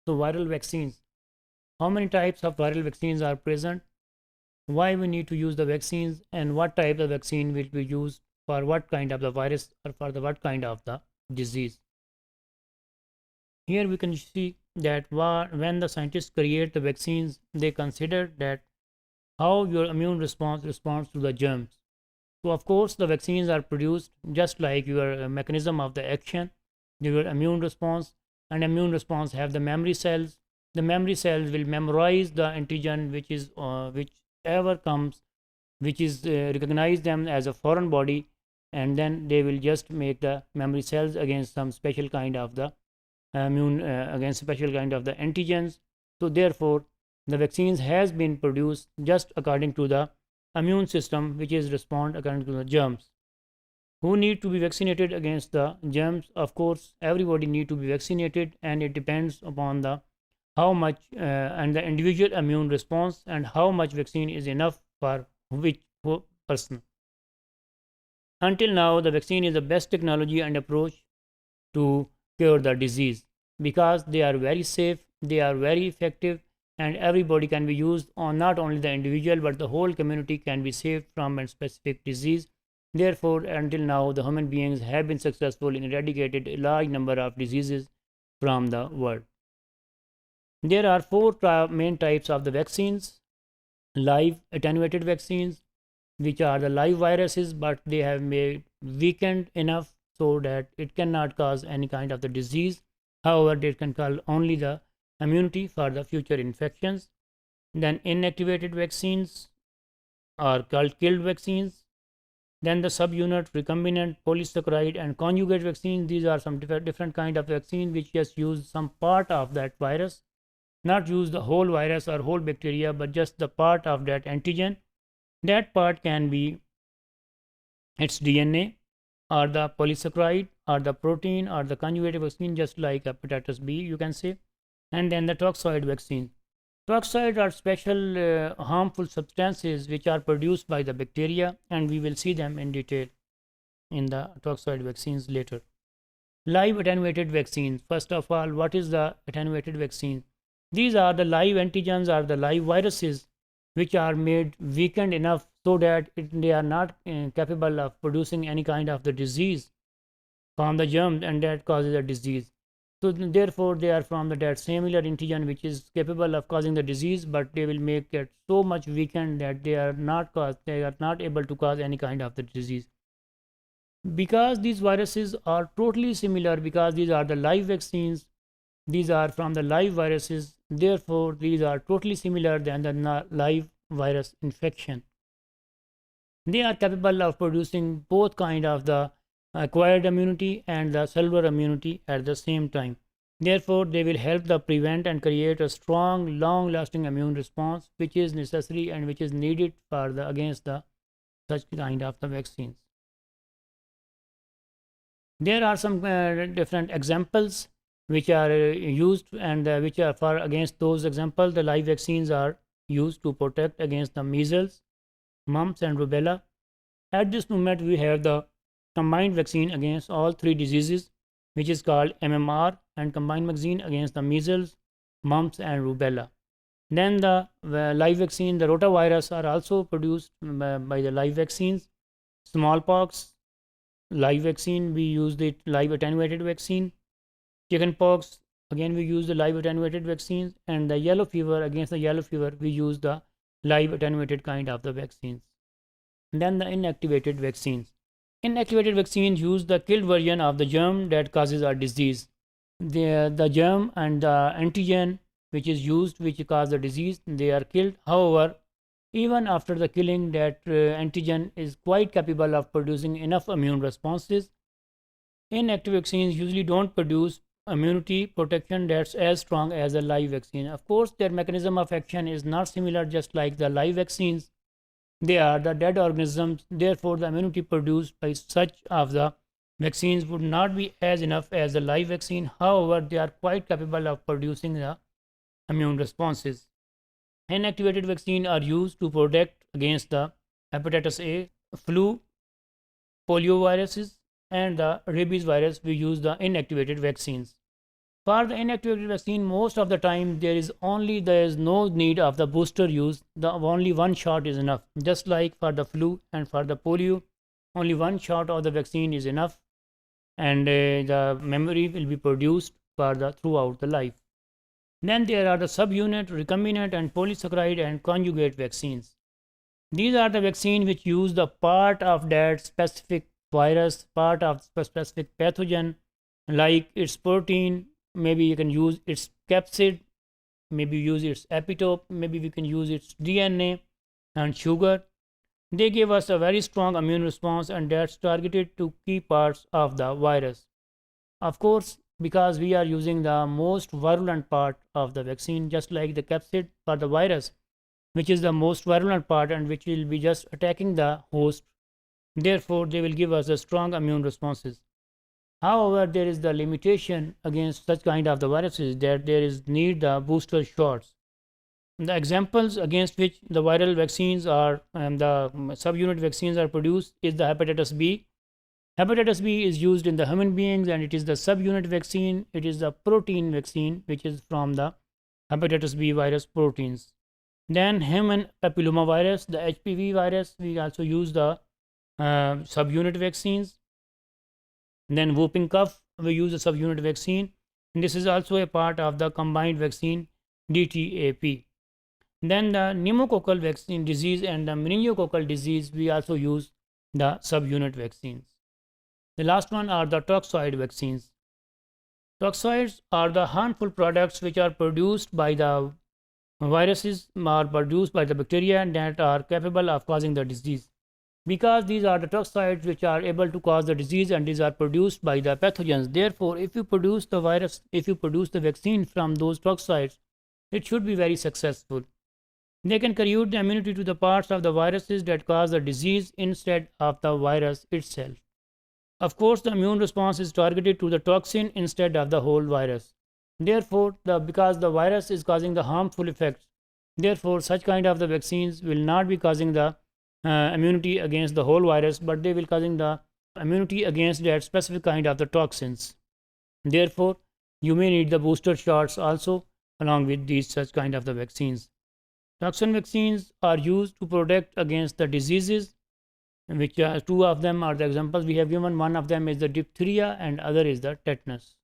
So viral vaccines. How many types of viral vaccines are present? Why we need to use the vaccines, and what type of vaccine will be used for what kind of the virus or for the what kind of the disease? Here we can see that when the scientists create the vaccines, they consider that how your immune response responds to the germs. So of course the vaccines are produced just like your mechanism of the action, your immune response, and immune response have the memory cells. The memory cells will memorize the antigen whichever comes, which is recognize them as a foreign body, and then they will just make the memory cells against some special kind of the immune against special kind of the antigens. So therefore the vaccines has been produced just according to the immune system, which is respond according to the germs. Who need to be vaccinated against the germs? Of course everybody need to be vaccinated, and it depends upon the how much and the individual immune response and how much vaccine is enough for which person. Until now the vaccine is the best technology and approach to cure the disease because they are very safe, they are very effective, and everybody can be used on not only the individual but the whole community can be saved from a specific disease. Therefore until now the human beings have been successful in eradicated a large number of diseases from the world. There are four main types of the vaccines. Live attenuated vaccines, which are the live viruses but they have made weakened enough so that it cannot cause any kind of the disease. However, they can cause only the immunity for the future infections. Then inactivated vaccines are called killed vaccines. Then the subunit, recombinant, polysaccharide, and conjugate vaccines. These are some different kind of vaccines which just use some part of that virus, not use the whole virus or whole bacteria, but just the part of that antigen. That part can be its DNA or the polysaccharide or the protein or the conjugated vaccine, just like hepatitis B, you can say. And then the toxoid vaccine. Toxoid are special harmful substances which are produced by the bacteria, and we will see them in detail in the toxoid vaccines later. Live attenuated vaccines. First of all, what is the attenuated vaccine? These are the live antigens or the live viruses which are made weakened enough so that they are not capable of producing any kind of the disease from the germ, and that causes a disease. So therefore they are from that similar antigen which is capable of causing the disease, but they will make it so much weakened that they are not able to cause any kind of the disease. Because these viruses are totally similar, because these are the live vaccines, these are from the live viruses, therefore these are totally similar than the live virus infection. They are capable of producing both kind of the acquired immunity and the cellular immunity at the same time. Therefore they will help to prevent and create a strong long lasting immune response which is necessary and which is needed for the against the such kind of the vaccines. There are some different examples which are used, and which are for against those examples the live vaccines are used to protect against the measles, mumps, and rubella. At this moment we have the combined vaccine against all three diseases, which is called MMR, and combined vaccine against the measles, mumps, and rubella. Then the live vaccine, the rotavirus, are also produced by the live vaccines. Smallpox, live vaccine, we use the live attenuated vaccine. Chickenpox, again we use the live attenuated vaccines. And the yellow fever, against the yellow fever we use the live attenuated kind of the vaccines. Then the inactivated vaccines. Inactivated vaccines use the killed version of the germ that causes a disease. The germ and the antigen which is used, which cause the disease, they are killed. However, even after the killing, that antigen is quite capable of producing enough immune responses. Inactive vaccines usually don't produce immunity protection that's as strong as a live vaccine. Of course, their mechanism of action is not similar, just like the live vaccines. They are the dead organisms, therefore the immunity produced by such of the vaccines would not be as enough as the live vaccine. However, they are quite capable of producing the immune responses. Inactivated vaccines are used to protect against the hepatitis A, flu, polio viruses, and the rabies virus. We use the inactivated vaccines. For the inactivated vaccine, most of the time there is no need of the booster use. The only one shot is enough. Just like for the flu and for the polio, only one shot of the vaccine is enough, and the memory will be produced for the throughout the life. Then there are the subunit, recombinant, and polysaccharide and conjugate vaccines. These are the vaccines which use the part of that specific virus, part of specific pathogen, like its protein. Maybe you can use its capsid, maybe use its epitope, maybe we can use its DNA and sugar. They give us a very strong immune response, and that's targeted to key parts of the virus. Of course, because we are using the most virulent part of the vaccine, just like the capsid for the virus, which is the most virulent part and which will be just attacking the host. Therefore, they will give us a strong immune responses. However, there is the limitation against such kind of the viruses that there is need the booster shots. The examples against which the viral vaccines are and the subunit vaccines are produced is the hepatitis B. Hepatitis B is used in the human beings, and it is the subunit vaccine. It is the protein vaccine which is from the hepatitis B virus proteins. Then human papillomavirus, the HPV virus, we also use the subunit vaccines. Then whooping cough, we use a subunit vaccine. And this is also a part of the combined vaccine DTaP. Then the pneumococcal vaccine disease and the meningococcal disease, we also use the subunit vaccines. The last one are the toxoid vaccines. Toxoids are the harmful products which are produced by the viruses or produced by the bacteria that are capable of causing the disease. Because these are the toxoids which are able to cause the disease, and these are produced by the pathogens. Therefore, if you produce the vaccine from those toxoids, it should be very successful. They can create the immunity to the parts of the viruses that cause the disease instead of the virus itself. Of course, the immune response is targeted to the toxin instead of the whole virus. Therefore, because the virus is causing the harmful effects, therefore such kind of the vaccines will not be causing the immunity against the whole virus, but they will causing the immunity against that specific kind of the toxins. Therefore, you may need the booster shots also along with these such kind of the vaccines. Toxin vaccines are used to protect against the diseases, which two of them are the examples we have given. One of them is the diphtheria and other is the tetanus.